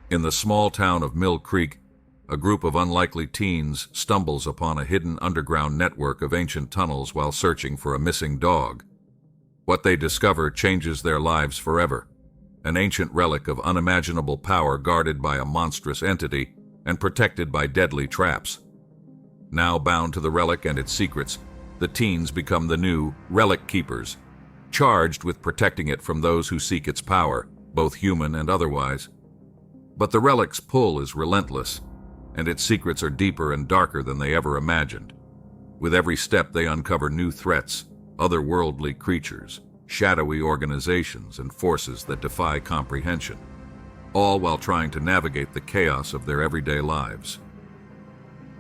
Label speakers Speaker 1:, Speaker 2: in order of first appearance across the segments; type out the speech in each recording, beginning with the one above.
Speaker 1: In the small town of Mill Creek, a group of unlikely teens stumbles upon a hidden underground network of ancient tunnels while searching for a missing dog. What they discover changes their lives forever, an ancient relic of unimaginable power guarded by a monstrous entity and protected by deadly traps. Now bound to the relic and its secrets, the teens become the new Relic Keepers, charged with protecting it from those who seek its power, both human and otherwise. But the relic's pull is relentless, and its secrets are deeper and darker than they ever imagined. With every step they uncover new threats, otherworldly creatures, shadowy organizations, and forces that defy comprehension, all while trying to navigate the chaos of their everyday lives.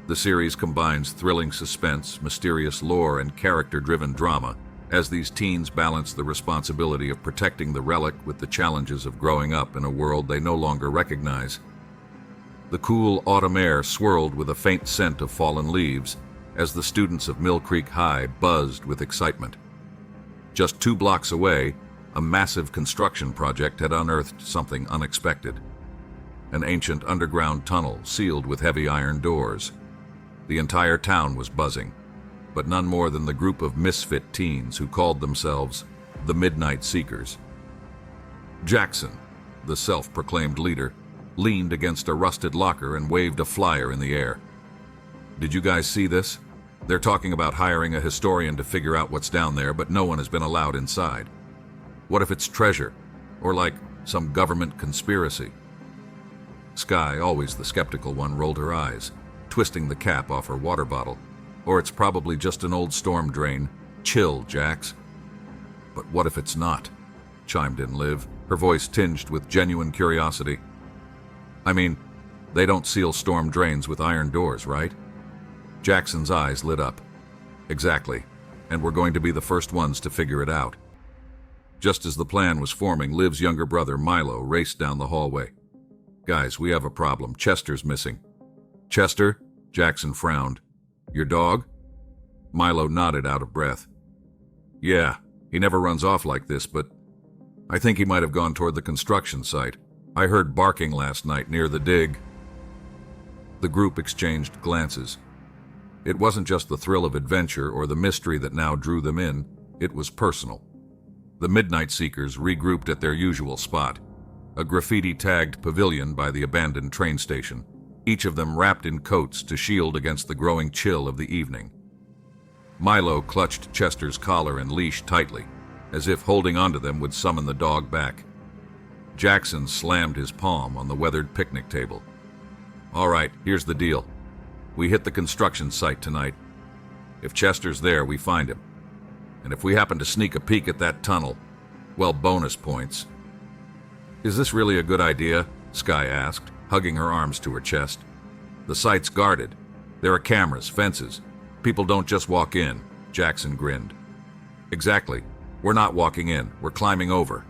Speaker 1: The series combines thrilling suspense, mysterious lore, and character-driven drama as these teens balance the responsibility of protecting the relic with the challenges of growing up in a world they no longer recognize. The cool autumn air swirled with a faint scent of fallen leaves as the students of Mill Creek High buzzed with excitement. Just 2 blocks away, a massive construction project had unearthed something unexpected. An ancient underground tunnel sealed with heavy iron doors. The entire town was buzzing, but none more than the group of misfit teens who called themselves the Midnight Seekers. Jackson, the self-proclaimed leader, leaned against a rusted locker and waved a flyer in the air. "Did you guys see this? They're talking about hiring a historian to figure out what's down there, but no one has been allowed inside. What if it's treasure? Or like some government conspiracy?" Sky, always the skeptical one, rolled her eyes, twisting the cap off her water bottle. "Or it's probably just an old storm drain. Chill, Jax." "But what if it's not?" chimed in Liv, her voice tinged with genuine curiosity. "I mean, they don't seal storm drains with iron doors, right?" Jackson's eyes lit up. "Exactly, and we're going to be the first ones to figure it out." Just as the plan was forming, Liv's younger brother, Milo, raced down the hallway. "Guys, we have a problem. Chester's missing." "Chester?" Jackson frowned. "Your dog?" Milo nodded out of breath. "Yeah, he never runs off like this, but I think he might have gone toward the construction site. I heard barking last night near the dig." The group exchanged glances. It wasn't just the thrill of adventure or the mystery that now drew them in, it was personal. The Midnight Seekers regrouped at their usual spot, a graffiti-tagged pavilion by the abandoned train station, each of them wrapped in coats to shield against the growing chill of the evening. Milo clutched Chester's collar and leash tightly, as if holding onto them would summon the dog back. Jackson slammed his palm on the weathered picnic table. "All right, here's the deal. We hit the construction site tonight. If Chester's there, we find him. And if we happen to sneak a peek at that tunnel, well, bonus points." "Is this really a good idea?" Sky asked, hugging her arms to her chest. "The site's guarded. There are cameras, fences. People don't just walk in," Jackson grinned. "Exactly. We're not walking in. We're climbing over."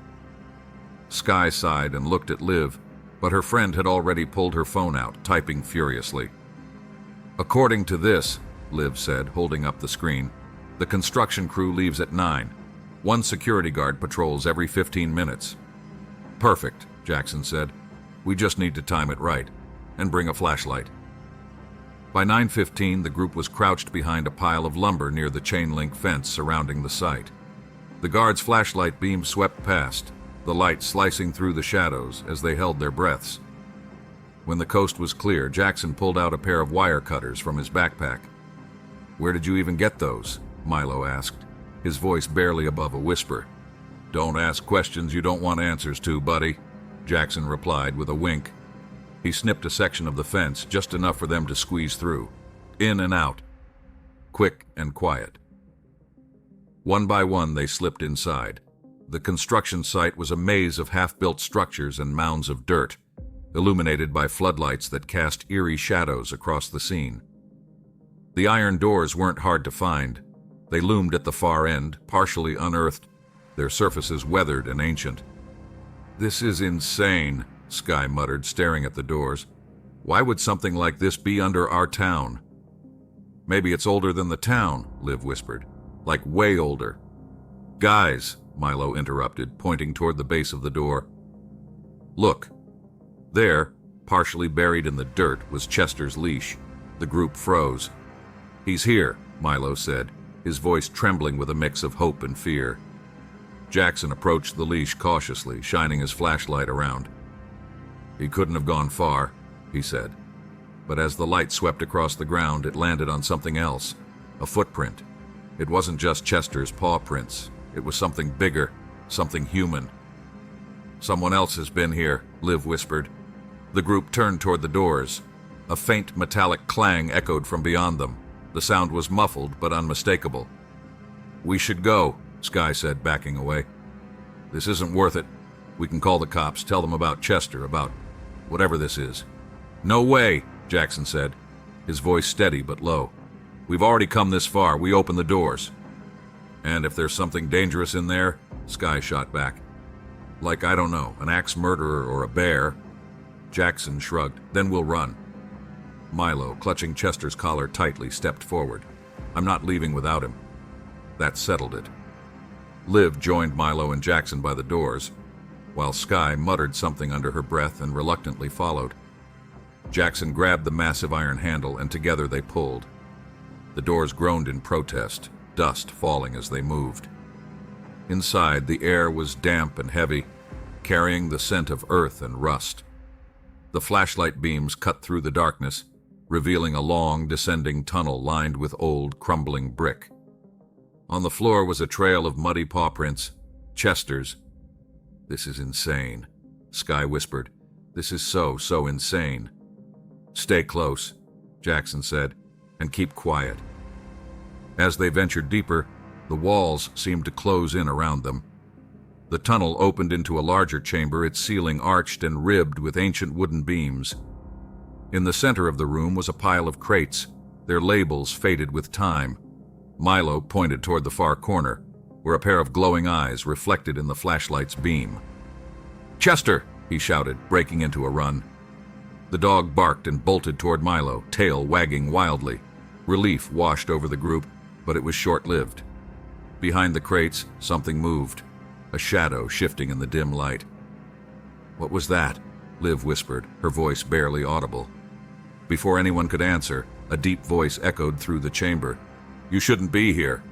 Speaker 1: Sky sighed and looked at Liv, but her friend had already pulled her phone out, typing furiously. "According to this," Liv said, holding up the screen, "the construction crew leaves at 9. 1 security guard patrols every 15 minutes. "Perfect," Jackson said. "We just need to time it right. And bring a flashlight." By 9:15, the group was crouched behind a pile of lumber near the chain-link fence surrounding the site. The guard's flashlight beam swept past, the light slicing through the shadows as they held their breaths. When the coast was clear, Jackson pulled out a pair of wire cutters from his backpack. "Where did you even get those?" Milo asked, his voice barely above a whisper. "Don't ask questions you don't want answers to, buddy," Jackson replied with a wink. He snipped a section of the fence, just enough for them to squeeze through. In and out. Quick and quiet. One by one, they slipped inside. The construction site was a maze of half-built structures and mounds of dirt, illuminated by floodlights that cast eerie shadows across the scene. The iron doors weren't hard to find. They loomed at the far end, partially unearthed, their surfaces weathered and ancient. "This is insane," Sky muttered, staring at the doors. "Why would something like this be under our town?" "Maybe it's older than the town," Liv whispered. "Like way older." "Guys," Milo interrupted, pointing toward the base of the door. "Look. There, Partially buried in the dirt was Chester's leash. The group froze. "He's here," Milo said, his voice trembling with a mix of hope and fear. Jackson approached the leash cautiously, shining his flashlight around. "He couldn't have gone far," he said. But as the light swept across the ground, it landed on something else, a footprint. It wasn't just Chester's paw prints. It was something bigger, something human. "Someone else has been here," Liv whispered. The group turned toward the doors. A faint metallic clang echoed from beyond them. The sound was muffled but unmistakable. "We should go," Sky said, backing away. "This isn't worth it. We can call the cops, tell them about Chester, about whatever this is." "No way," Jackson said, his voice steady but low. "We've already come this far. We open the doors." "And if there's something dangerous in there?" Sky shot back. "Like, I don't know, an axe murderer or a bear?" Jackson shrugged. "Then we'll run." Milo, clutching Chester's collar tightly, stepped forward. "I'm not leaving without him." That settled it. Liv joined Milo and Jackson by the doors, while Sky muttered something under her breath and reluctantly followed. Jackson grabbed the massive iron handle, and together they pulled. The doors groaned in protest, dust falling as they moved. Inside, the air was damp and heavy, carrying the scent of earth and rust. The flashlight beams cut through the darkness, revealing a long, descending tunnel lined with old, crumbling brick. On the floor was a trail of muddy paw prints, Chester's. "This is insane," Sky whispered. "This is so insane." "Stay close," Jackson said, "and keep quiet." As they ventured deeper, the walls seemed to close in around them. The tunnel opened into a larger chamber, its ceiling arched and ribbed with ancient wooden beams. In the center of the room was a pile of crates, their labels faded with time. Milo pointed toward the far corner, where a pair of glowing eyes reflected in the flashlight's beam. "Chester!" he shouted, breaking into a run. The dog barked and bolted toward Milo, tail wagging wildly. Relief washed over the group, but it was short-lived. Behind the crates, something moved, a shadow shifting in the dim light. "What was that?" Liv whispered, her voice barely audible. Before anyone could answer, a deep voice echoed through the chamber. "You shouldn't be here."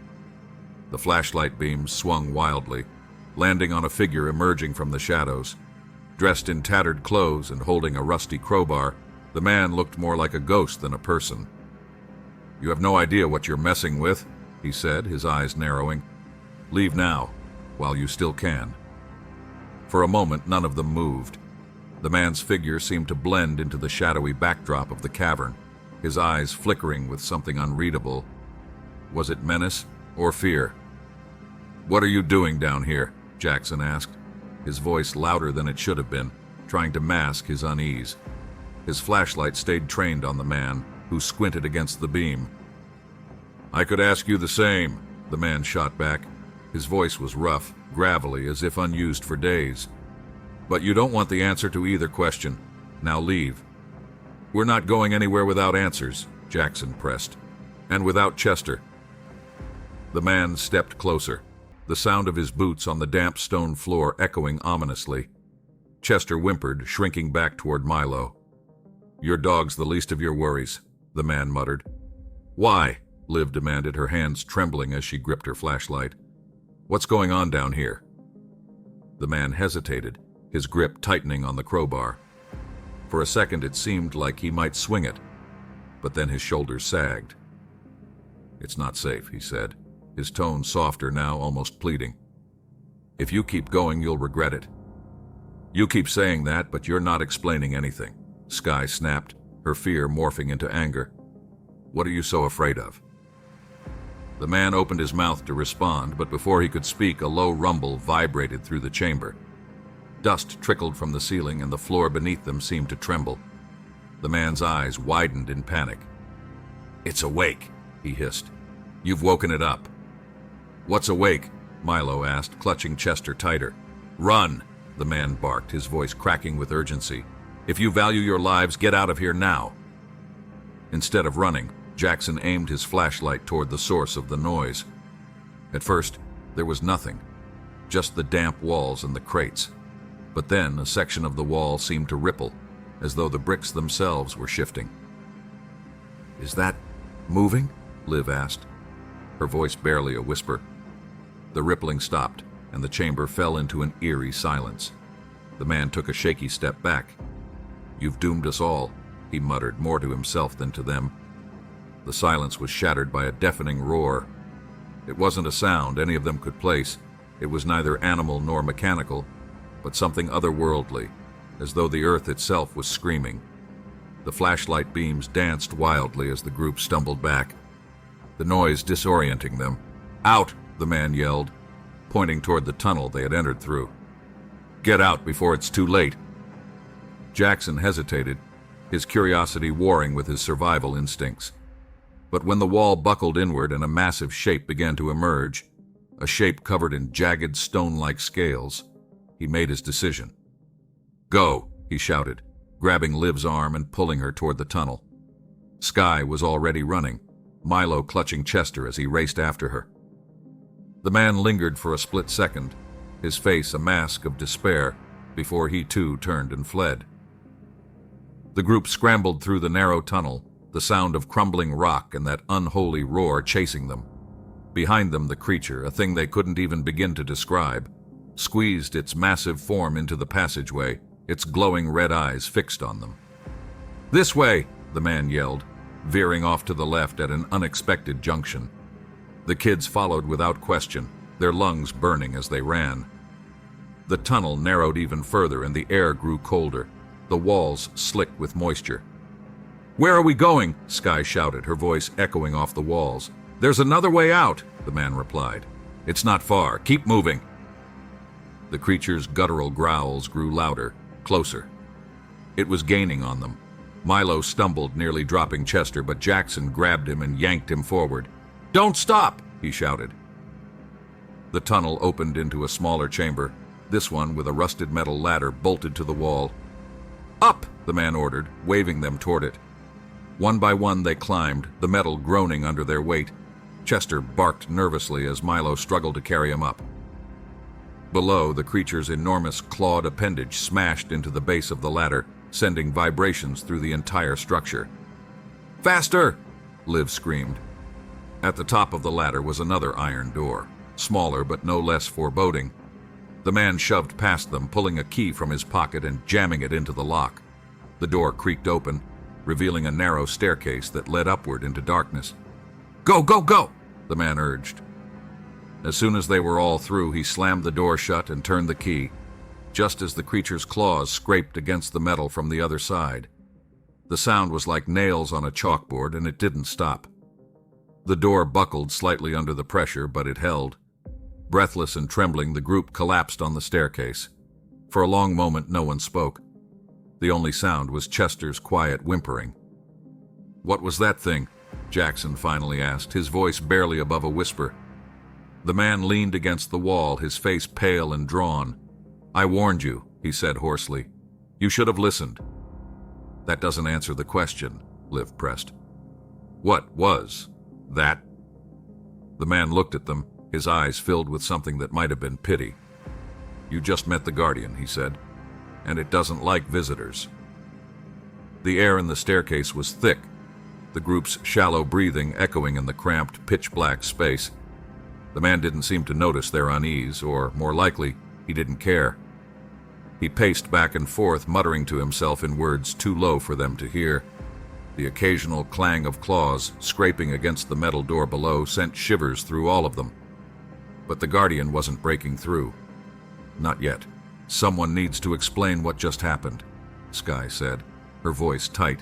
Speaker 1: The flashlight beams swung wildly, landing on a figure emerging from the shadows. Dressed in tattered clothes and holding a rusty crowbar, the man looked more like a ghost than a person. "You have no idea what you're messing with," he said, his eyes narrowing. "Leave now, while you still can." For a moment, none of them moved. The man's figure seemed to blend into the shadowy backdrop of the cavern, his eyes flickering with something unreadable. Was it menace or fear? "What are you doing down here?" Jackson asked, his voice louder than it should have been, trying to mask his unease. His flashlight stayed trained on the man, who squinted against the beam. "I could ask you the same," the man shot back. His voice was rough, gravelly, as if unused for days. "But you don't want the answer to either question. Now leave." "We're not going anywhere without answers," Jackson pressed. "And without Chester." The man stepped closer, the sound of his boots on the damp stone floor echoing ominously. Chester whimpered, shrinking back toward Milo. "Your dog's the least of your worries," the man muttered. "Why?" Liv demanded, her hands trembling as she gripped her flashlight. "What's going on down here?" The man hesitated, his grip tightening on the crowbar. For a second it seemed like he might swing it, but then his shoulders sagged. "It's not safe," he said, his tone softer now, almost pleading. "If you keep going, you'll regret it." "You keep saying that, but you're not explaining anything," Sky snapped, her fear morphing into anger. "What are you so afraid of?" The man opened his mouth to respond, but before he could speak, a low rumble vibrated through the chamber. Dust trickled from the ceiling, and the floor beneath them seemed to tremble. The man's eyes widened in panic. "It's awake," he hissed. "You've woken it up." "What's awake?" Milo asked, clutching Chester tighter. "Run!" the man barked, his voice cracking with urgency. "If you value your lives, get out of here now." Instead of running, Jackson aimed his flashlight toward the source of the noise. At first, there was nothing, just the damp walls and the crates. But then a section of the wall seemed to ripple, as though the bricks themselves were shifting. "Is that moving?" Liv asked, her voice barely a whisper. The rippling stopped, and the chamber fell into an eerie silence. The man took a shaky step back. "You've doomed us all," he muttered, more to himself than to them. The silence was shattered by a deafening roar. It wasn't a sound any of them could place. It was neither animal nor mechanical, but something otherworldly, as though the earth itself was screaming. The flashlight beams danced wildly as the group stumbled back, the noise disorienting them. "Out!" the man yelled, pointing toward the tunnel they had entered through. "Get out before it's too late." Jackson hesitated, his curiosity warring with his survival instincts. But when the wall buckled inward and a massive shape began to emerge, a shape covered in jagged stone-like scales, he made his decision. "Go," he shouted, grabbing Liv's arm and pulling her toward the tunnel. Skye was already running, Milo clutching Chester as he raced after her. The man lingered for a split second, his face a mask of despair, before he too turned and fled. The group scrambled through the narrow tunnel, the sound of crumbling rock and that unholy roar chasing them. Behind them, the creature, a thing they couldn't even begin to describe, squeezed its massive form into the passageway, its glowing red eyes fixed on them. "This way!" the man yelled, veering off to the left at an unexpected junction. The kids followed without question, their lungs burning as they ran. The tunnel narrowed even further and the air grew colder, the walls slick with moisture. "Where are we going?" Skye shouted, her voice echoing off the walls. "There's another way out," the man replied. "It's not far. Keep moving." The creature's guttural growls grew louder, closer. It was gaining on them. Milo stumbled, nearly dropping Chester, but Jackson grabbed him and yanked him forward. "Don't stop!" he shouted. The tunnel opened into a smaller chamber, this one with a rusted metal ladder bolted to the wall. "Up!" the man ordered, waving them toward it. One by one they climbed, the metal groaning under their weight. Chester barked nervously as Milo struggled to carry him up. Below, the creature's enormous clawed appendage smashed into the base of the ladder, sending vibrations through the entire structure. "Faster!" Liv screamed. At the top of the ladder was another iron door, smaller but no less foreboding. The man shoved past them, pulling a key from his pocket and jamming it into the lock. The door creaked open, revealing a narrow staircase that led upward into darkness. "Go, go, go!" the man urged. As soon as they were all through, he slammed the door shut and turned the key, just as the creature's claws scraped against the metal from the other side. The sound was like nails on a chalkboard, and it didn't stop. The door buckled slightly under the pressure, but it held. Breathless and trembling, the group collapsed on the staircase. For a long moment, no one spoke. The only sound was Chester's quiet whimpering. "What was that thing?" Jackson finally asked, his voice barely above a whisper. The man leaned against the wall, his face pale and drawn. "I warned you," he said hoarsely. "You should have listened." "That doesn't answer the question," Liv pressed. "What was that?" The man looked at them, his eyes filled with something that might have been pity. "You just met the Guardian," he said, "and it doesn't like visitors." The air in the staircase was thick, the group's shallow breathing echoing in the cramped, pitch-black space. The man didn't seem to notice their unease, or, more likely, he didn't care. He paced back and forth, muttering to himself in words too low for them to hear. The occasional clang of claws scraping against the metal door below sent shivers through all of them. But the Guardian wasn't breaking through. Not yet. "Someone needs to explain what just happened," Skye said, her voice tight,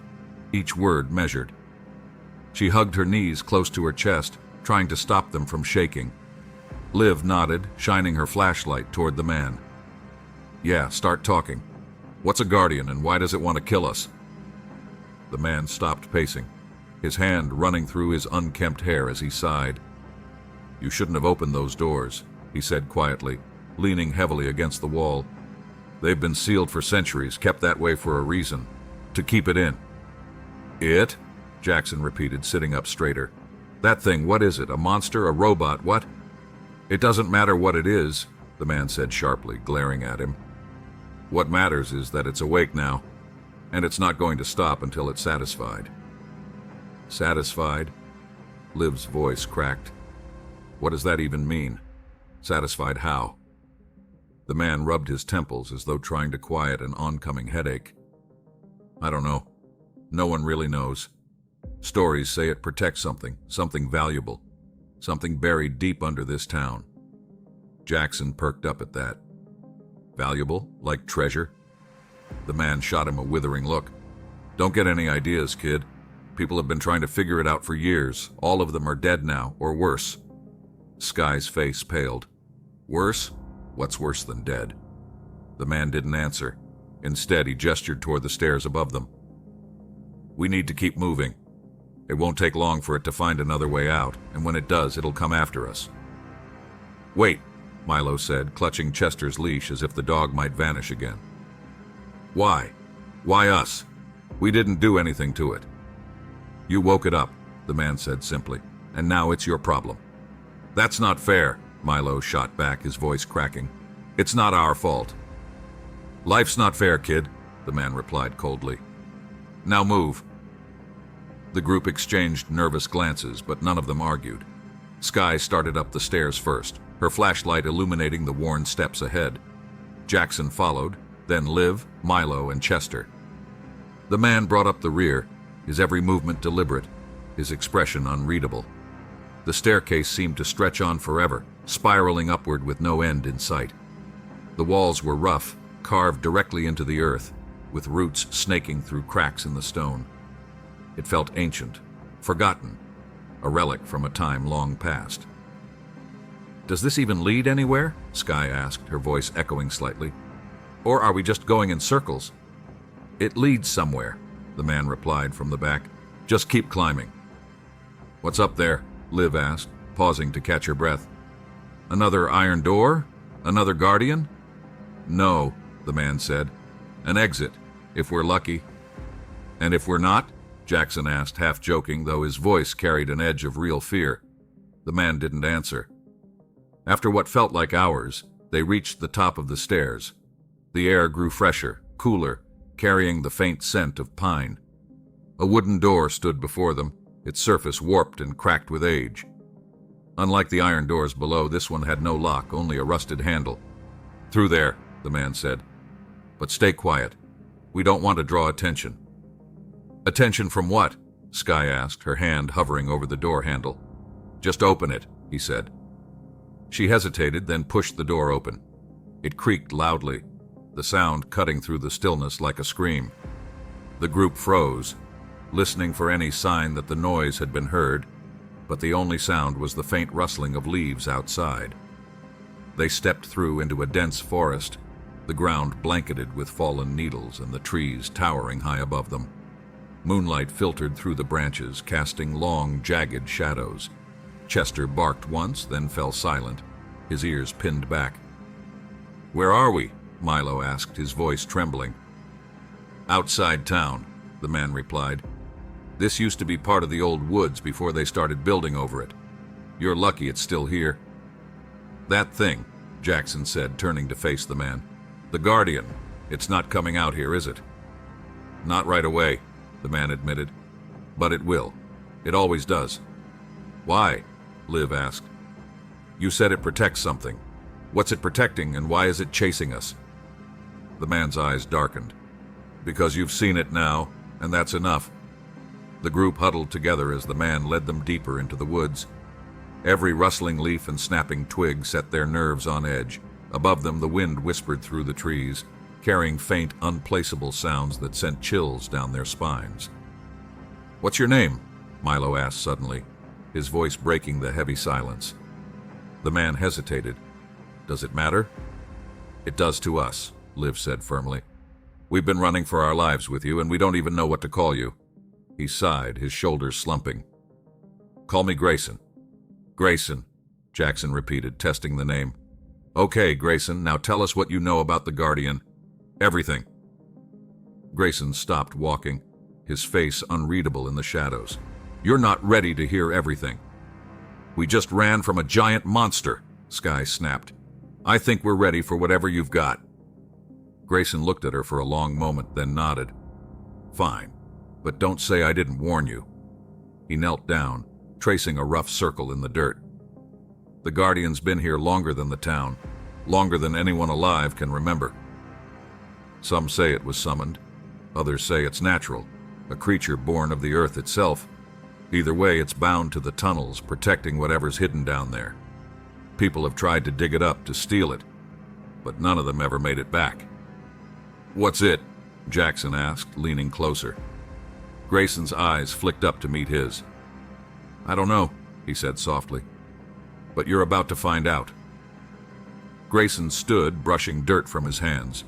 Speaker 1: each word measured. She hugged her knees close to her chest, trying to stop them from shaking. Liv nodded, shining her flashlight toward the man. "Yeah, start talking. What's a Guardian and why does it want to kill us?" The man stopped pacing, his hand running through his unkempt hair as he sighed. "You shouldn't have opened those doors," he said quietly, leaning heavily against the wall. "They've been sealed for centuries, kept that way for a reason. To keep it in." "It?" Jackson repeated, sitting up straighter. "That thing, what is it? A monster? A robot? What?" "It doesn't matter what it is," the man said sharply, glaring at him. "What matters is that it's awake now." And it's not going to stop until it's satisfied. Satisfied? Liv's voice cracked. What does that even mean? Satisfied how? The man rubbed his temples as though trying to quiet an oncoming headache. I don't know. No one really knows. Stories say it protects something valuable, something buried deep under this town. Jackson perked up at that. Valuable? Like treasure? The man shot him a withering look. Don't get any ideas, kid. People have been trying to figure it out for years. All of them are dead now, or worse. Sky's face paled. Worse? What's worse than dead? The man didn't answer. Instead, he gestured toward the stairs above them. We need to keep moving. It won't take long for it to find another way out, and when it does, it'll come after us. Wait, Milo said, clutching Chester's leash as if the dog might vanish again. Why? Why us? We didn't do anything to it. You woke it up, the man said simply, and now it's your problem. That's not fair, Milo shot back, his voice cracking. It's not our fault. Life's not fair, kid, the man replied coldly. Now move. The group exchanged nervous glances, but none of them argued. Sky started up the stairs first, her flashlight illuminating the worn steps ahead. Jackson followed, then Liv, Milo, and Chester. The man brought up the rear, his every movement deliberate, his expression unreadable. The staircase seemed to stretch on forever, spiraling upward with no end in sight. The walls were rough, carved directly into the earth, with roots snaking through cracks in the stone. It felt ancient, forgotten, a relic from a time long past. Does this even lead anywhere? Sky asked, her voice echoing slightly. Or are we just going in circles? It leads somewhere, the man replied from the back. Just keep climbing. What's up there? Liv asked, pausing to catch her breath. Another iron door? Another guardian? No, the man said. An exit, if we're lucky. And if we're not? Jackson asked, half joking, though his voice carried an edge of real fear. The man didn't answer. After what felt like hours, they reached the top of the stairs. The air grew fresher, cooler, carrying the faint scent of pine. A wooden door stood before them, its surface warped and cracked with age. Unlike the iron doors below, this one had no lock, only a rusted handle. Through there, the man said. But stay quiet. We don't want to draw attention. Attention from what? Sky asked, her hand hovering over the door handle. Just open it, he said. She hesitated, then pushed the door open. It creaked loudly, the sound cutting through the stillness like a scream. The group froze, listening for any sign that the noise had been heard, but the only sound was the faint rustling of leaves outside. They stepped through into a dense forest, the ground blanketed with fallen needles and the trees towering high above them. Moonlight filtered through the branches, casting long, jagged shadows. Chester barked once, then fell silent, his ears pinned back. Where are we? Milo asked, his voice trembling. Outside town, the man replied. This used to be part of the old woods before they started building over it. You're lucky it's still here. That thing, Jackson said, turning to face the man. The Guardian. It's not coming out here, is it? Not right away, the man admitted. But it will. It always does. Why? Liv asked. You said it protects something. What's it protecting, and why is it chasing us? The man's eyes darkened. Because you've seen it now, and that's enough. The group huddled together as the man led them deeper into the woods. Every rustling leaf and snapping twig set their nerves on edge. Above them, the wind whispered through the trees, carrying faint, unplaceable sounds that sent chills down their spines. What's your name? Milo asked suddenly, his voice breaking the heavy silence. The man hesitated. Does it matter? It does to us, Liv said firmly. We've been running for our lives with you, and we don't even know what to call you. He sighed, his shoulders slumping. Call me Grayson. Grayson, Jackson repeated, testing the name. Okay, Grayson, now tell us what you know about the Guardian. Everything. Grayson stopped walking, his face unreadable in the shadows. You're not ready to hear everything. We just ran from a giant monster, Sky snapped. I think we're ready for whatever you've got. Grayson looked at her for a long moment, then nodded. Fine, but don't say I didn't warn you. He knelt down, tracing a rough circle in the dirt. The Guardian's been here longer than the town, longer than anyone alive can remember. Some say it was summoned, others say it's natural, a creature born of the earth itself. Either way, it's bound to the tunnels, protecting whatever's hidden down there. People have tried to dig it up, to steal it, but none of them ever made it back. "What's it?" Jackson asked, leaning closer. Grayson's eyes flicked up to meet his. "I don't know," he said softly, "but you're about to find out." Grayson stood, brushing dirt from his hands,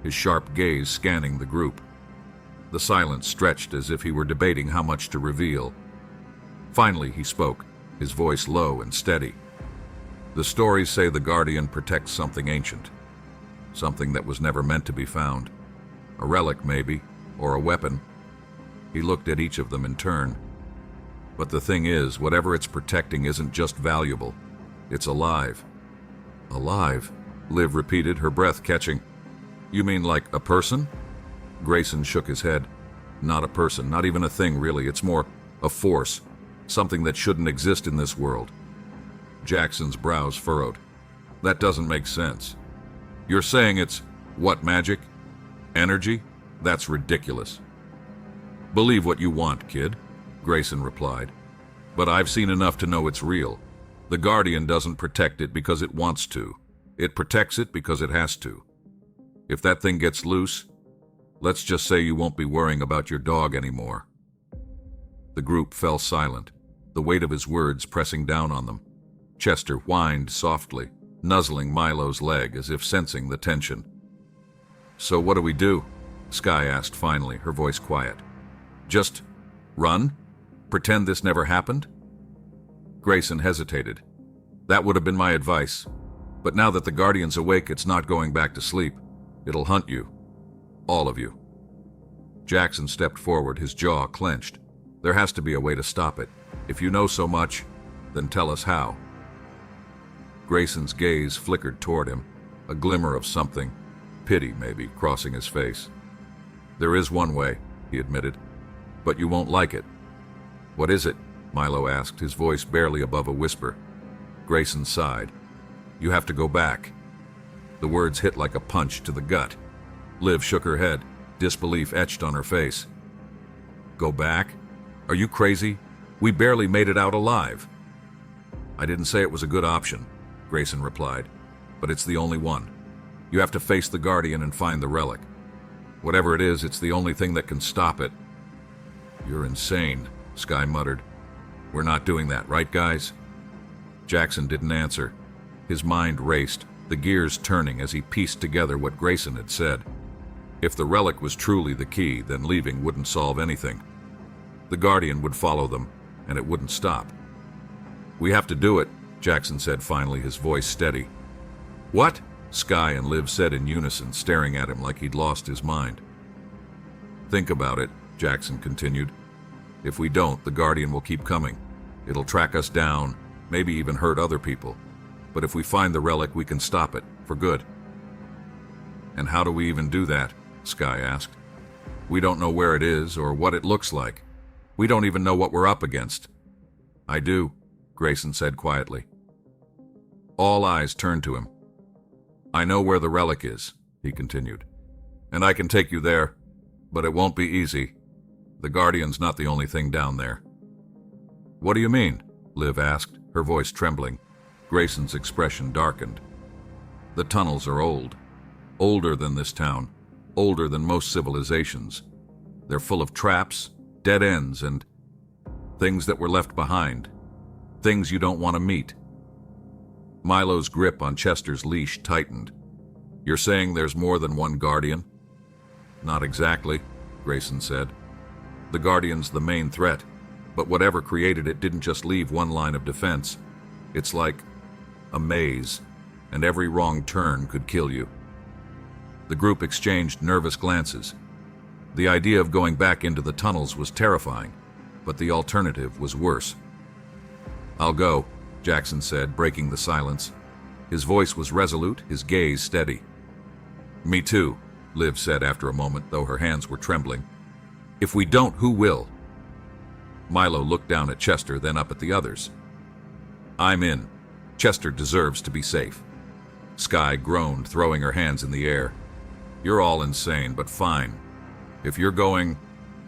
Speaker 1: his sharp gaze scanning the group. The silence stretched as if he were debating how much to reveal. Finally, he spoke, his voice low and steady. "The stories say the Guardian protects something ancient, something that was never meant to be found. A relic, maybe, or a weapon." He looked at each of them in turn. "But the thing is, whatever it's protecting isn't just valuable. It's alive." "Alive?" Liv repeated, her breath catching. "You mean like a person?" Grayson shook his head. "Not a person, not even a thing really. It's more a force, something that shouldn't exist in this world." Jackson's brows furrowed. "That doesn't make sense. You're saying it's, what, magic? Energy? That's ridiculous." "Believe what you want, kid," Grayson replied. "But I've seen enough to know it's real. The Guardian doesn't protect it because it wants to. It protects it because it has to. If that thing gets loose, let's just say you won't be worrying about your dog anymore." The group fell silent, the weight of his words pressing down on them. Chester whined softly, nuzzling Milo's leg as if sensing the tension. "So what do we do?" Skye asked finally, her voice quiet. "Just run? Pretend this never happened?" Grayson hesitated. "That would have been my advice. But now that the Guardian's awake, it's not going back to sleep. It'll hunt you. All of you." Jackson stepped forward, his jaw clenched. "There has to be a way to stop it. If you know so much, then tell us how." Grayson's gaze flickered toward him, a glimmer of something, pity maybe, crossing his face. "There is one way," he admitted, "but you won't like it." "What is it?" Milo asked, his voice barely above a whisper. Grayson sighed. "You have to go back." The words hit like a punch to the gut. Liv shook her head, disbelief etched on her face. "Go back? Are you crazy? We barely made it out alive." "I didn't say it was a good option," Grayson replied, "but it's the only one. You have to face the Guardian and find the relic. Whatever it is, it's the only thing that can stop it." "You're insane," Skye muttered. "We're not doing that, right, guys?" Jackson didn't answer. His mind raced, the gears turning as he pieced together what Grayson had said. If the relic was truly the key, then leaving wouldn't solve anything. The Guardian would follow them, and it wouldn't stop. "We have to do it," Jackson said finally, his voice steady. "What?" Skye and Liv said in unison, staring at him like he'd lost his mind. "Think about it," Jackson continued. "If we don't, the Guardian will keep coming. It'll track us down, maybe even hurt other people. But if we find the relic, we can stop it, for good." "And how do we even do that?" Skye asked. "We don't know where it is or what it looks like. We don't even know what we're up against." "I do," Grayson said quietly. All eyes turned to him. "I know where the relic is," he continued, "and I can take you there, but it won't be easy. The Guardian's not the only thing down there." "What do you mean?" Liv asked, her voice trembling. Grayson's expression darkened. "The tunnels are old. Older than this town. Older than most civilizations. They're full of traps, dead ends, and things that were left behind. Things you don't want to meet." Milo's grip on Chester's leash tightened. "You're saying there's more than one Guardian?" "Not exactly," Grayson said. "The Guardian's the main threat, but whatever created it didn't just leave one line of defense. It's like a maze, and every wrong turn could kill you." The group exchanged nervous glances. The idea of going back into the tunnels was terrifying, but the alternative was worse. "I'll go," Jackson said, breaking the silence. His voice was resolute, his gaze steady. "Me too," Liv said after a moment, though her hands were trembling. If we don't, who will? Milo looked down at Chester, then up at the others. I'm in. Chester deserves to be safe. Skye groaned, throwing her hands in the air. You're all insane, but fine. If you're going,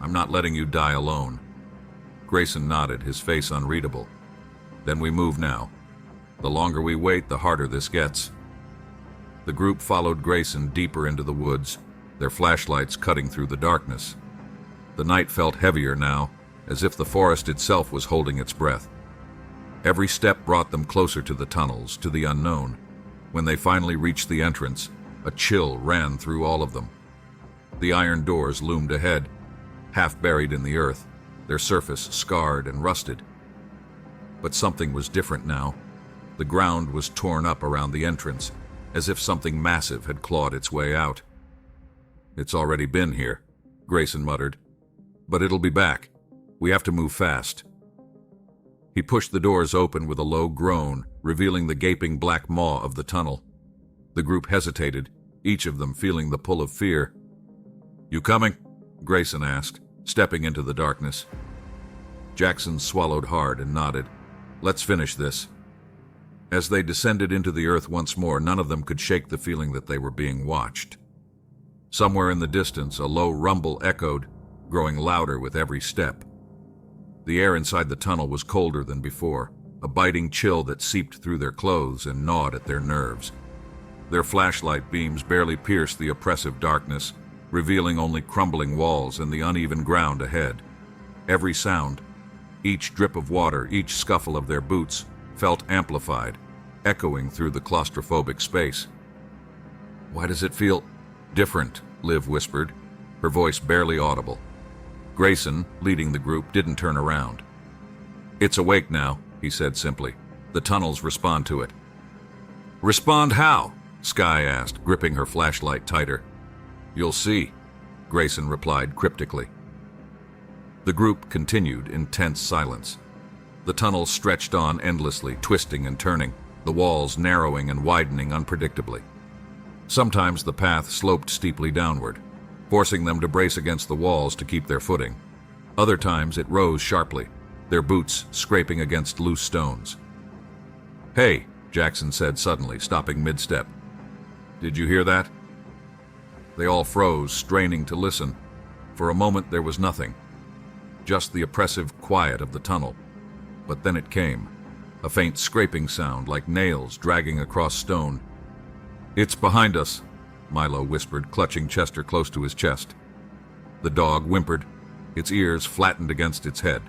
Speaker 1: I'm not letting you die alone. Grayson nodded, his face unreadable. Then we move now. The longer we wait, the harder this gets. The group followed Grayson deeper into the woods, their flashlights cutting through the darkness. The night felt heavier now, as if the forest itself was holding its breath. Every step brought them closer to the tunnels, to the unknown. When they finally reached the entrance, a chill ran through all of them. The iron doors loomed ahead, half buried in the earth, their surface scarred and rusted. But something was different now. The ground was torn up around the entrance, as if something massive had clawed its way out. It's already been here, Grayson muttered. But it'll be back. We have to move fast. He pushed the doors open with a low groan, revealing the gaping black maw of the tunnel. The group hesitated, each of them feeling the pull of fear. You coming? Grayson asked, stepping into the darkness. Jackson swallowed hard and nodded. Let's finish this. As they descended into the earth once more, none of them could shake the feeling that they were being watched. Somewhere in the distance, a low rumble echoed, growing louder with every step. The air inside the tunnel was colder than before, a biting chill that seeped through their clothes and gnawed at their nerves. Their flashlight beams barely pierced the oppressive darkness, revealing only crumbling walls and the uneven ground ahead. Every sound, each drip of water, each scuffle of their boots, felt amplified, echoing through the claustrophobic space. Why does it feel different? Liv whispered, her voice barely audible. Grayson, leading the group, didn't turn around. It's awake now, he said simply. The tunnels respond to it. Respond how? Skye asked, gripping her flashlight tighter. You'll see, Grayson replied cryptically. The group continued in tense silence. The tunnels stretched on endlessly, twisting and turning, the walls narrowing and widening unpredictably. Sometimes the path sloped steeply downward, forcing them to brace against the walls to keep their footing. Other times it rose sharply, their boots scraping against loose stones. Hey, Jackson said suddenly, stopping mid-step. Did you hear that? They all froze, straining to listen. For a moment there was nothing, just the oppressive quiet of the tunnel. But then it came, a faint scraping sound like nails dragging across stone. It's behind us, Milo whispered, clutching Chester close to his chest. The dog whimpered, its ears flattened against its head.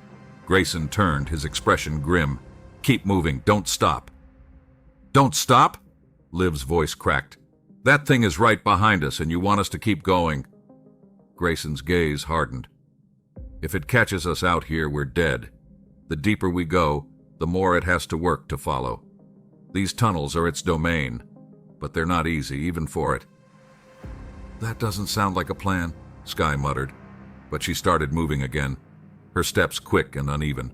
Speaker 1: Grayson turned, his expression grim. Keep moving, don't stop. Don't stop? Liv's voice cracked. That thing is right behind us and you want us to keep going. Grayson's gaze hardened. If it catches us out here, we're dead. The deeper we go, the more it has to work to follow. These tunnels are its domain, but they're not easy, even for it. That doesn't sound like a plan, Skye muttered, but she started moving again, her steps quick and uneven.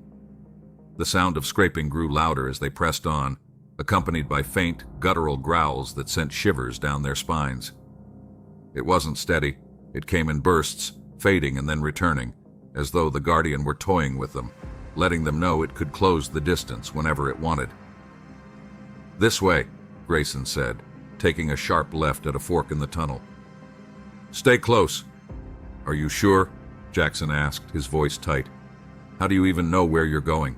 Speaker 1: The sound of scraping grew louder as they pressed on, accompanied by faint, guttural growls that sent shivers down their spines. It wasn't steady. It came in bursts, fading and then returning, as though the Guardian were toying with them, letting them know it could close the distance whenever it wanted. This way, Grayson said, taking a sharp left at a fork in the tunnel. Stay close. Are you sure? Jackson asked, his voice tight. How do you even know where you're going?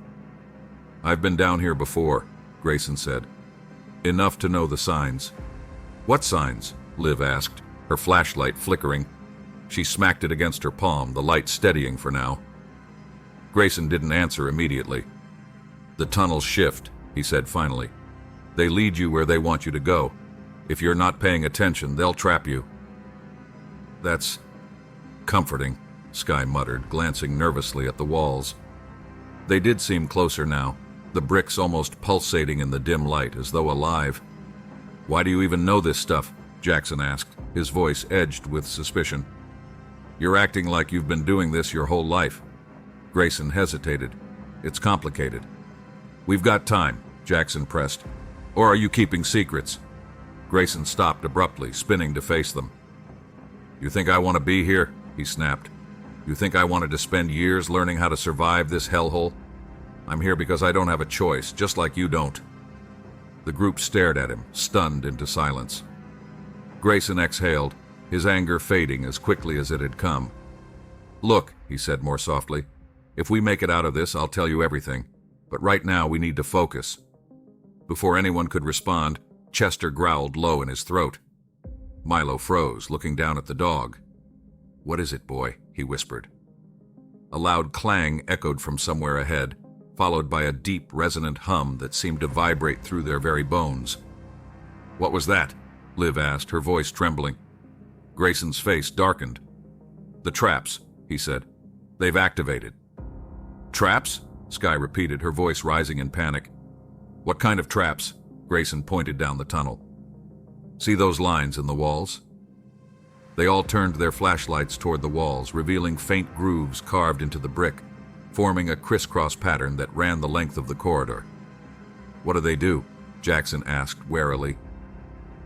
Speaker 1: I've been down here before, Grayson said. Enough to know the signs. What signs? Liv asked, her flashlight flickering. She smacked it against her palm, the light steadying for now. Grayson didn't answer immediately. The tunnels shift, he said finally. They lead you where they want you to go. If you're not paying attention, they'll trap you. That's comforting, Skye muttered, glancing nervously at the walls. They did seem closer now, the bricks almost pulsating in the dim light, as though alive. Why do you even know this stuff? Jackson asked, his voice edged with suspicion. You're acting like you've been doing this your whole life. Grayson hesitated. It's complicated. We've got time, Jackson pressed. Or are you keeping secrets? Grayson stopped abruptly, spinning to face them. You think I want to be here? He snapped. You think I wanted to spend years learning how to survive this hellhole? I'm here because I don't have a choice, just like you don't. The group stared at him, stunned into silence. Grayson exhaled, his anger fading as quickly as it had come. Look, he said more softly, if we make it out of this, I'll tell you everything. But right now, we need to focus. Before anyone could respond, Chester growled low in his throat. Milo froze, looking down at the dog. What is it, boy? He whispered. A loud clang echoed from somewhere ahead, followed by a deep, resonant hum that seemed to vibrate through their very bones. What was that? Liv asked, her voice trembling. Grayson's face darkened. The traps, he said. They've activated. Traps? Skye repeated, her voice rising in panic. What kind of traps? Grayson pointed down the tunnel. See those lines in the walls? They all turned their flashlights toward the walls, revealing faint grooves carved into the brick, forming a crisscross pattern that ran the length of the corridor. What do they do? Jackson asked warily.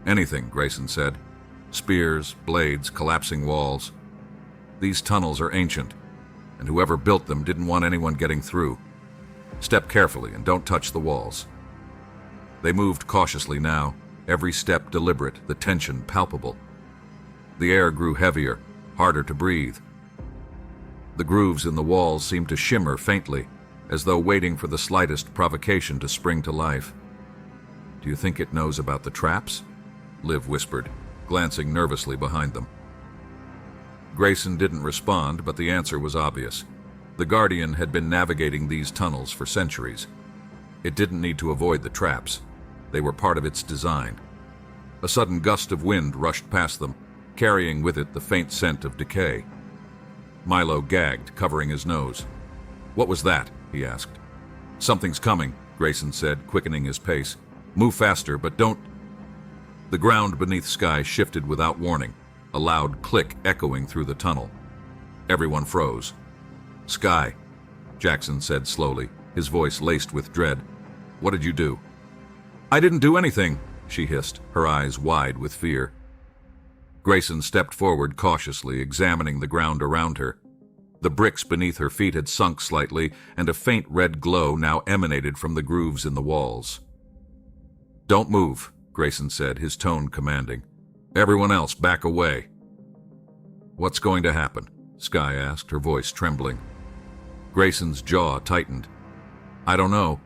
Speaker 1: Anything, Grayson said. Spears, blades, collapsing walls. These tunnels are ancient, and whoever built them didn't want anyone getting through. Step carefully and don't touch the walls. They moved cautiously now, every step deliberate, the tension palpable. The air grew heavier, harder to breathe. The grooves in the walls seemed to shimmer faintly, as though waiting for the slightest provocation to spring to life. Do you think it knows about the traps? Liv whispered, glancing nervously behind them. Grayson didn't respond, but the answer was obvious. The Guardian had been navigating these tunnels for centuries. It didn't need to avoid the traps. They were part of its design. A sudden gust of wind rushed past them, carrying with it the faint scent of decay. Milo gagged, covering his nose. What was that? He asked. Something's coming, Grayson said, quickening his pace. Move faster, but don't... The ground beneath Skye shifted without warning, a loud click echoing through the tunnel. Everyone froze. Skye, Jackson said slowly, his voice laced with dread. What did you do? I didn't do anything, she hissed, her eyes wide with fear. Grayson stepped forward cautiously, examining the ground around her. The bricks beneath her feet had sunk slightly, and a faint red glow now emanated from the grooves in the walls. Don't move, Grayson said, his tone commanding. Everyone else, back away. What's going to happen? Skye asked, her voice trembling. Grayson's jaw tightened. I don't know,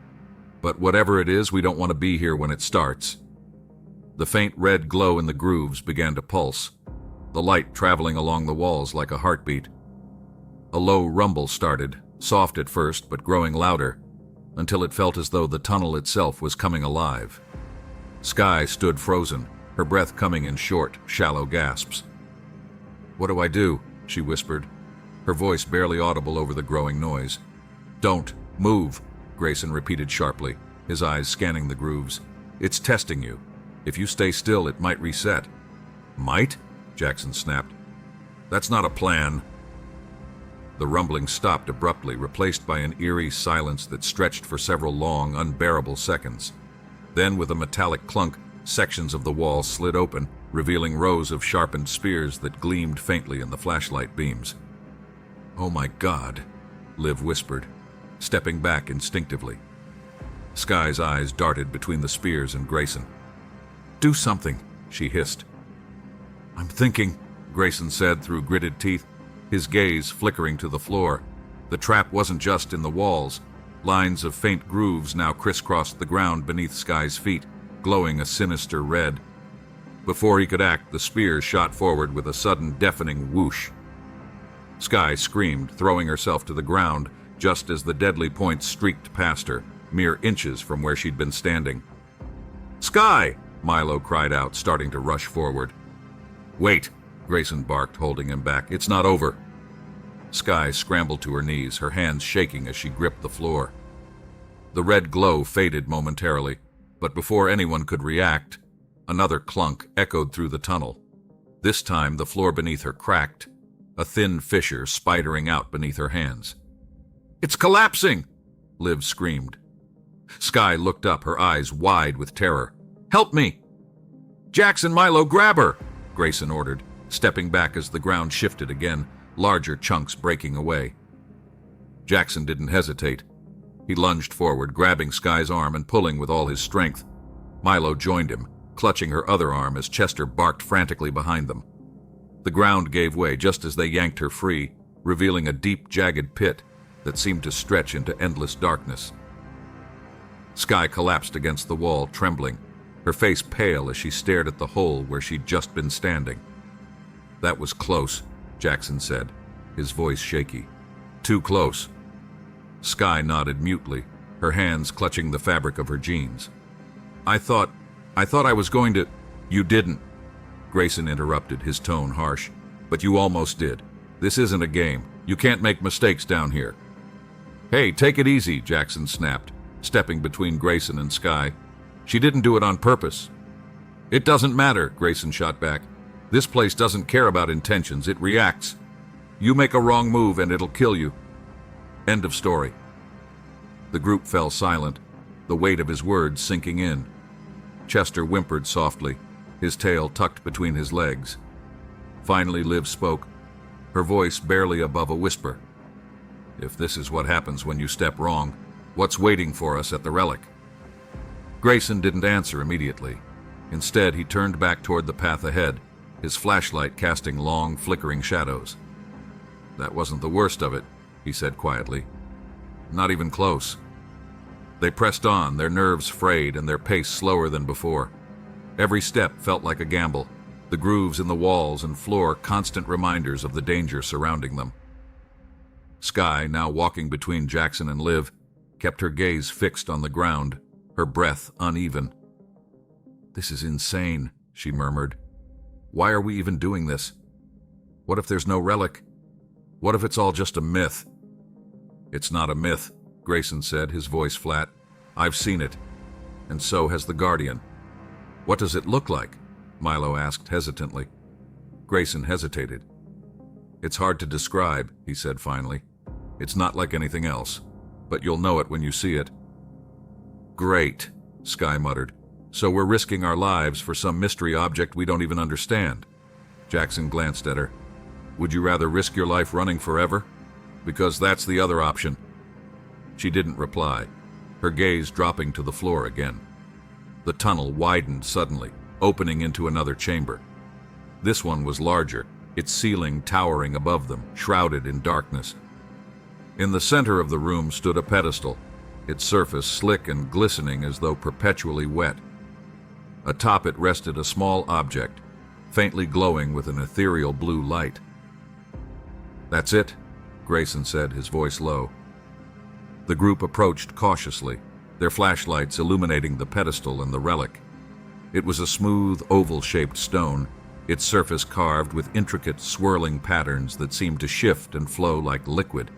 Speaker 1: but whatever it is, we don't want to be here when it starts. The faint red glow in the grooves began to pulse, the light traveling along the walls like a heartbeat. A low rumble started, soft at first but growing louder, until it felt as though the tunnel itself was coming alive. Skye stood frozen, her breath coming in short, shallow gasps. What do I do? She whispered, her voice barely audible over the growing noise. Don't move, Grayson repeated sharply, his eyes scanning the grooves. It's testing you. If you stay still, it might reset. Might? Jackson snapped. That's not a plan. The rumbling stopped abruptly, replaced by an eerie silence that stretched for several long, unbearable seconds. Then, with a metallic clunk, sections of the wall slid open, revealing rows of sharpened spears that gleamed faintly in the flashlight beams. Oh my God, Liv whispered, stepping back instinctively. Skye's eyes darted between the spears and Grayson. Do something, she hissed. I'm thinking, Grayson said through gritted teeth, his gaze flickering to the floor. The trap wasn't just in the walls. Lines of faint grooves now crisscrossed the ground beneath Skye's feet, glowing a sinister red. Before he could act, the spears shot forward with a sudden deafening whoosh. Skye screamed, throwing herself to the ground, just as the deadly points streaked past her, mere inches from where she'd been standing. Skye! Milo cried out, starting to rush forward. Wait, Grayson barked, holding him back. It's not over. Skye scrambled to her knees, her hands shaking as she gripped the floor. The red glow faded momentarily, but before anyone could react, another clunk echoed through the tunnel. This time, the floor beneath her cracked, a thin fissure spidering out beneath her hands. It's collapsing! Liv screamed. Skye looked up, her eyes wide with terror. Help me! Jackson, Milo, grab her! Grayson ordered, stepping back as the ground shifted again, larger chunks breaking away. Jackson didn't hesitate. He lunged forward, grabbing Sky's arm and pulling with all his strength. Milo joined him, clutching her other arm as Chester barked frantically behind them. The ground gave way just as they yanked her free, revealing a deep, jagged pit that seemed to stretch into endless darkness. Sky collapsed against the wall, trembling, her face pale as she stared at the hole where she'd just been standing. "That was close," Jackson said, his voice shaky. "Too close." Sky nodded mutely, her hands clutching the fabric of her jeans. I thought I was going to—" "You didn't," Grayson interrupted, his tone harsh. "But you almost did. This isn't a game. You can't make mistakes down here." "Hey, take it easy," Jackson snapped, stepping between Grayson and Sky. "She didn't do it on purpose." "It doesn't matter," Grayson shot back. "This place doesn't care about intentions, it reacts. You make a wrong move and it'll kill you. End of story." The group fell silent, the weight of his words sinking in. Chester whimpered softly, his tail tucked between his legs. Finally, Liv spoke, her voice barely above a whisper. "If this is what happens when you step wrong, what's waiting for us at the Relic?" Grayson didn't answer immediately. Instead, he turned back toward the path ahead, his flashlight casting long, flickering shadows. "That wasn't the worst of it," he said quietly. "Not even close." They pressed on, their nerves frayed and their pace slower than before. Every step felt like a gamble, the grooves in the walls and floor constant reminders of the danger surrounding them. Sky, now walking between Jackson and Liv, kept her gaze fixed on the ground, her breath uneven. "This is insane," she murmured. "Why are we even doing this? What if there's no relic? What if it's all just a myth?" "It's not a myth," Grayson said, his voice flat. "I've seen it. And so has the Guardian." "What does it look like?" Milo asked hesitantly. Grayson hesitated. "It's hard to describe," he said finally. "It's not like anything else, but you'll know it when you see it." "Great," Sky muttered. "So we're risking our lives for some mystery object we don't even understand." Jackson glanced at her. "Would you rather risk your life running forever? Because that's the other option." She didn't reply, her gaze dropping to the floor again. The tunnel widened suddenly, opening into another chamber. This one was larger, its ceiling towering above them, shrouded in darkness. In the center of the room stood a pedestal, its surface slick and glistening as though perpetually wet. Atop it rested a small object, faintly glowing with an ethereal blue light. "That's it," Grayson said, his voice low. The group approached cautiously, their flashlights illuminating the pedestal and the relic. It was a smooth, oval-shaped stone, its surface carved with intricate, swirling patterns that seemed to shift and flow like liquid.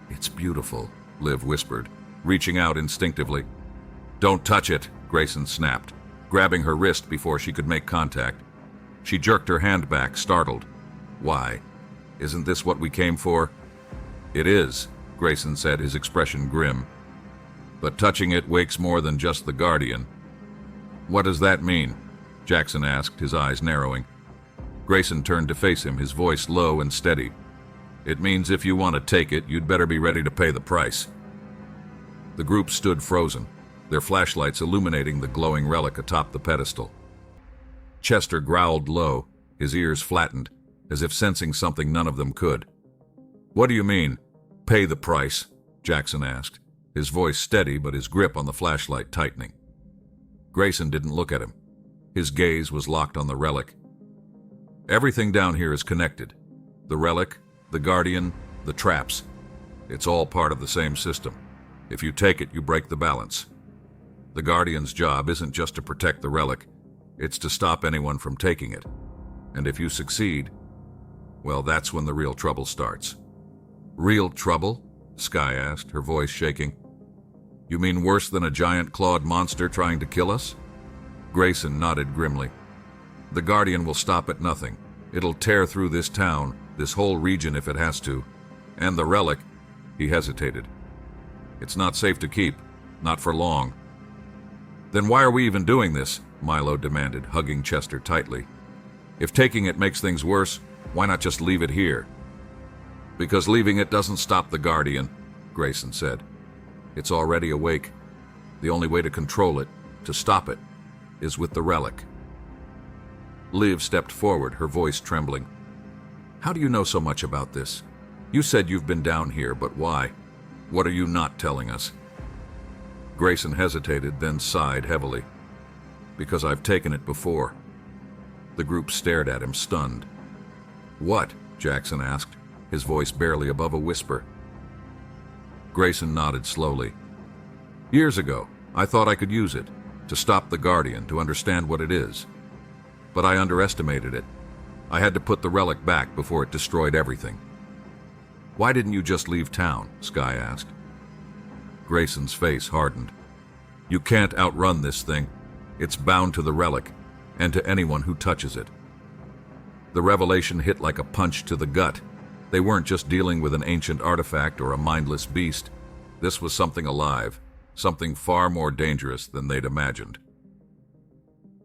Speaker 1: "It's beautiful," Liv whispered, reaching out instinctively. "Don't touch it," Grayson snapped, grabbing her wrist before she could make contact. She jerked her hand back, startled. "Why? Isn't this what we came for?" "It is," Grayson said, his expression grim. "But touching it wakes more than just the Guardian." "What does that mean?" Jackson asked, his eyes narrowing. Grayson turned to face him, his voice low and steady. "It means if you want to take it, you'd better be ready to pay the price." The group stood frozen, their flashlights illuminating the glowing relic atop the pedestal. Chester growled low, his ears flattened, as if sensing something none of them could. "What do you mean, pay the price?" Jackson asked, his voice steady but his grip on the flashlight tightening. Grayson didn't look at him. His gaze was locked on the relic. "Everything down here is connected. The relic, the Guardian, the traps. It's all part of the same system. If you take it, you break the balance. The Guardian's job isn't just to protect the relic, it's to stop anyone from taking it. And if you succeed, well, that's when the real trouble starts." "Real trouble?" Sky asked, her voice shaking. "You mean worse than a giant clawed monster trying to kill us?" Grayson nodded grimly. "The Guardian will stop at nothing. It'll tear through this town, this whole region if it has to. And the relic," he hesitated. "It's not safe to keep, not for long." "Then why are we even doing this?" Milo demanded, hugging Chester tightly. "If taking it makes things worse, why not just leave it here?" Because leaving it doesn't stop the Guardian, Grayson said. It's already awake. The only way to control it, to stop it, is with the relic. Liv stepped forward, her voice trembling. How do you know so much about this? You said you've been down here, but why? What are you not telling us? Grayson hesitated, then sighed heavily. Because I've taken it before. The group stared at him, stunned. What? Jackson asked, his voice barely above a whisper. Grayson nodded slowly. Years ago, I thought I could use it, to stop the Guardian, to understand what it is. But I underestimated it. I had to put the relic back before it destroyed everything. Why didn't you just leave town? Skye asked. Grayson's face hardened. You can't outrun this thing. It's bound to the relic, and to anyone who touches it. The revelation hit like a punch to the gut. They weren't just dealing with an ancient artifact or a mindless beast. This was something alive, something far more dangerous than they'd imagined.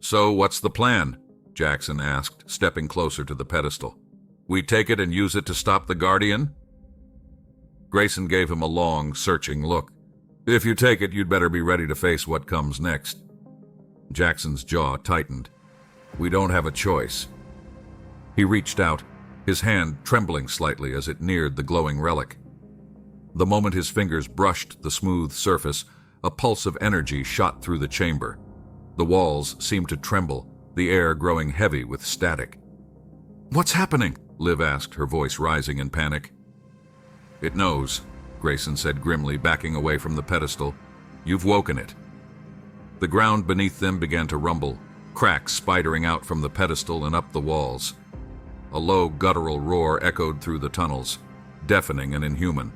Speaker 1: So what's the plan? Jackson asked, stepping closer to the pedestal. We take it and use it to stop the Guardian? Grayson gave him a long, searching look. If you take it, you'd better be ready to face what comes next. Jackson's jaw tightened. We don't have a choice. He reached out, his hand trembling slightly as it neared the glowing relic. The moment his fingers brushed the smooth surface, a pulse of energy shot through the chamber. The walls seemed to tremble, the air growing heavy with static. What's happening? Liv asked, her voice rising in panic. It knows, Grayson said grimly, backing away from the pedestal. You've woken it. The ground beneath them began to rumble, cracks spidering out from the pedestal and up the walls. A low, guttural roar echoed through the tunnels, deafening and inhuman.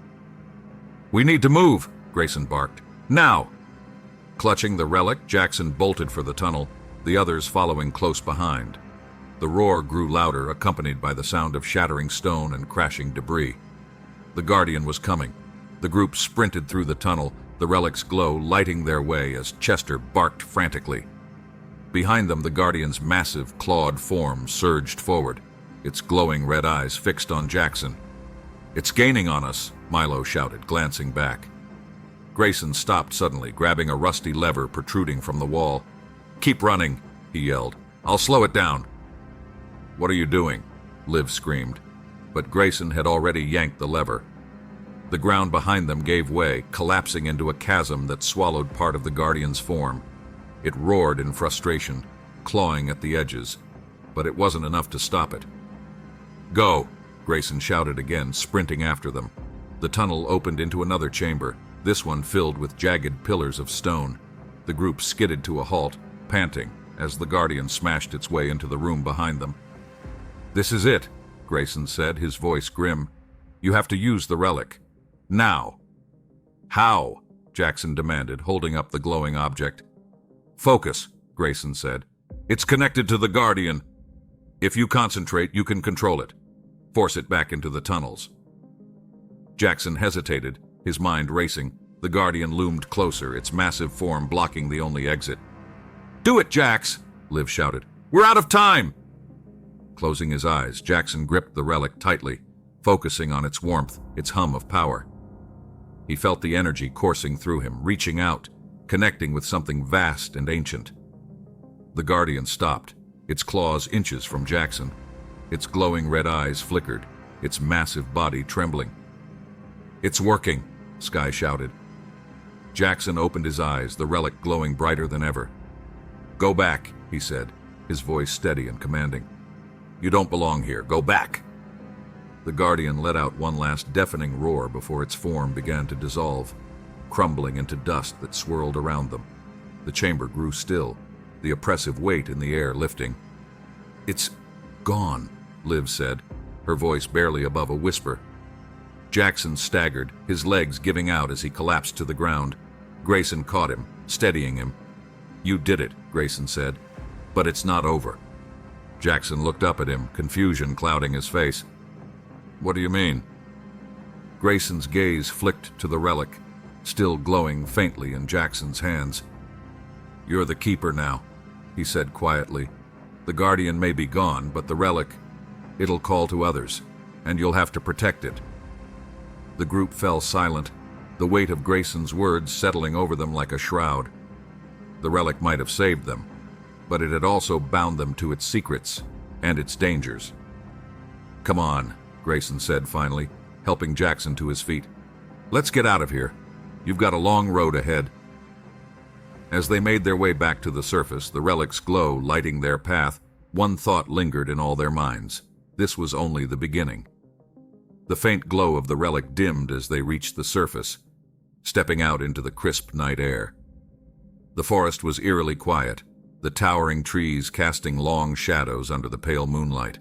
Speaker 1: We need to move, Grayson barked. Now! Clutching the relic, Jackson bolted for the tunnel, the others following close behind. The roar grew louder, accompanied by the sound of shattering stone and crashing debris. The Guardian was coming. The group sprinted through the tunnel, the relic's glow lighting their way as Chester barked frantically. Behind them, the Guardian's massive, clawed form surged forward, its glowing red eyes fixed on Jackson. It's gaining on us, Milo shouted, glancing back. Grayson stopped suddenly, grabbing a rusty lever protruding from the wall. Keep running, he yelled. I'll slow it down. What are you doing? Liv screamed. But Grayson had already yanked the lever. The ground behind them gave way, collapsing into a chasm that swallowed part of the Guardian's form. It roared in frustration, clawing at the edges, but it wasn't enough to stop it. Go, Grayson shouted again, sprinting after them. The tunnel opened into another chamber, this one filled with jagged pillars of stone. The group skidded to a halt, panting, as the Guardian smashed its way into the room behind them. This is it, Grayson said, his voice grim. You have to use the relic. Now. How? Jackson demanded, holding up the glowing object. Focus, Grayson said. It's connected to the Guardian. If you concentrate, you can control it. Force it back into the tunnels. Jackson hesitated, his mind racing. The Guardian loomed closer, its massive form blocking the only exit. Do it, Jax! Liv shouted. We're out of time! Closing his eyes, Jackson gripped the relic tightly, focusing on its warmth, its hum of power. He felt the energy coursing through him, reaching out, connecting with something vast and ancient. The Guardian stopped, its claws inches from Jackson. Its glowing red eyes flickered, its massive body trembling. It's working, Skye shouted. Jackson opened his eyes, the relic glowing brighter than ever. Go back, he said, his voice steady and commanding. You don't belong here. Go back. The Guardian let out one last deafening roar before its form began to dissolve, crumbling into dust that swirled around them. The chamber grew still, the oppressive weight in the air lifting. It's gone, Liv said, her voice barely above a whisper. Jackson staggered, his legs giving out as he collapsed to the ground. Grayson caught him, steadying him. You did it, Grayson said, but it's not over. Jackson looked up at him, confusion clouding his face. What do you mean? Grayson's gaze flicked to the relic, still glowing faintly in Jackson's hands. You're the keeper now, he said quietly. The Guardian may be gone, but the relic, it'll call to others, and you'll have to protect it, The group fell silent, the weight of Grayson's words settling over them like a shroud. The relic might have saved them, but it had also bound them to its secrets and its dangers. "Come on," Grayson said finally, helping Jackson to his feet. "Let's get out of here. You've got a long road ahead." As they made their way back to the surface, the relic's glow lighting their path, one thought lingered in all their minds. This was only the beginning. The faint glow of the relic dimmed as they reached the surface, stepping out into the crisp night air. The forest was eerily quiet, the towering trees casting long shadows under the pale moonlight.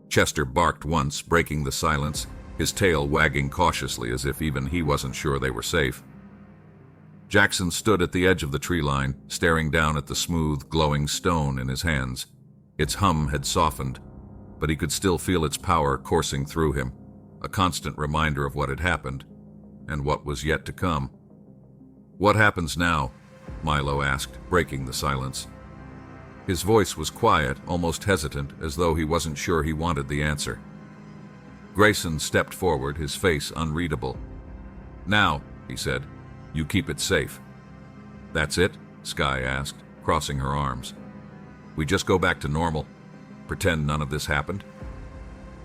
Speaker 1: Chester barked once, breaking the silence, his tail wagging cautiously as if even he wasn't sure they were safe. Jackson stood at the edge of the tree line, staring down at the smooth, glowing stone in his hands. Its hum had softened, but he could still feel its power coursing through him, a constant reminder of what had happened and what was yet to come. "What happens now?" Milo asked, breaking the silence. His voice was quiet, almost hesitant, as though he wasn't sure he wanted the answer. Grayson stepped forward, his face unreadable. "Now," he said, "you keep it safe." "That's it?" Skye asked, crossing her arms. "We just go back to normal? Pretend none of this happened?"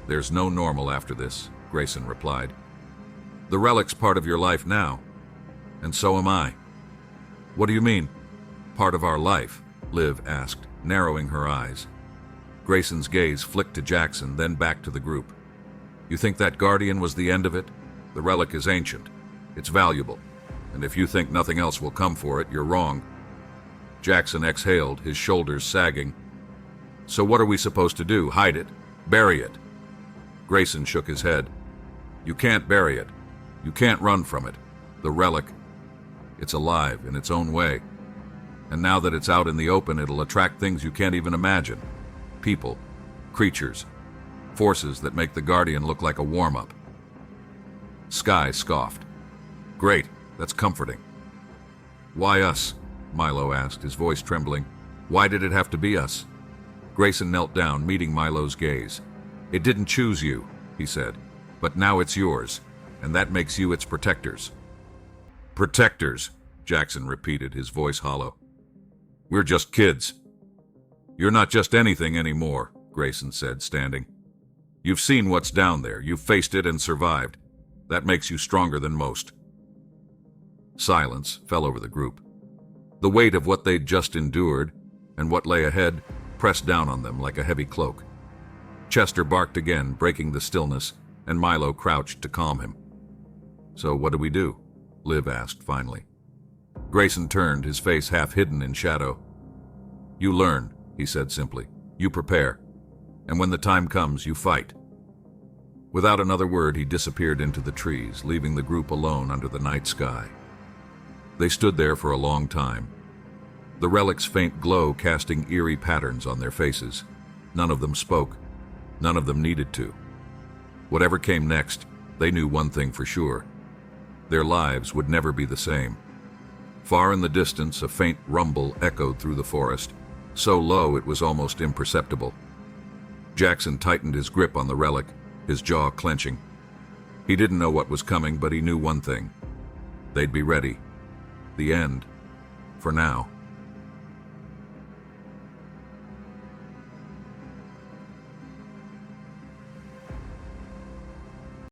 Speaker 1: "There's no normal after this," Grayson replied. "The relic's part of your life now, and so am I." "What do you mean, part of our life?" Liv asked, narrowing her eyes. Grayson's gaze flicked to Jackson, then back to the group. "You think that guardian was the end of it? The relic is ancient. It's valuable. And if you think nothing else will come for it, you're wrong." Jackson exhaled, his shoulders sagging. "So what are we supposed to do? Hide it? Bury it?" Grayson shook his head. "You can't bury it. You can't run from it. The relic, it's alive in its own way. And now that it's out in the open, it'll attract things you can't even imagine. People, creatures, forces that make the Guardian look like a warm-up." Skye scoffed. "Great, that's comforting." "Why us?" Milo asked, his voice trembling. "Why did it have to be us?" Grayson knelt down, meeting Milo's gaze. "It didn't choose you," he said, "but now it's yours, and that makes you its protectors." "Protectors," Jackson repeated, his voice hollow. "We're just kids." "You're not just anything anymore," Grayson said, standing. "You've seen what's down there. You've faced it and survived. That makes you stronger than most." Silence fell over the group. The weight of what they'd just endured and what lay ahead pressed down on them like a heavy cloak. Chester barked again, breaking the stillness, and Milo crouched to calm him. "So what do we do?" Liv asked finally. Grayson turned, his face half hidden in shadow. "You learn," he said simply. "You prepare. And when the time comes, you fight." Without another word, he disappeared into the trees, leaving the group alone under the night sky. They stood there for a long time, the relic's faint glow casting eerie patterns on their faces. None of them spoke. None of them needed to. Whatever came next, they knew one thing for sure. Their lives would never be the same. Far in the distance, a faint rumble echoed through the forest, so low it was almost imperceptible. Jackson tightened his grip on the relic, his jaw clenching. He didn't know what was coming, but he knew one thing. They'd be ready. The end, for now.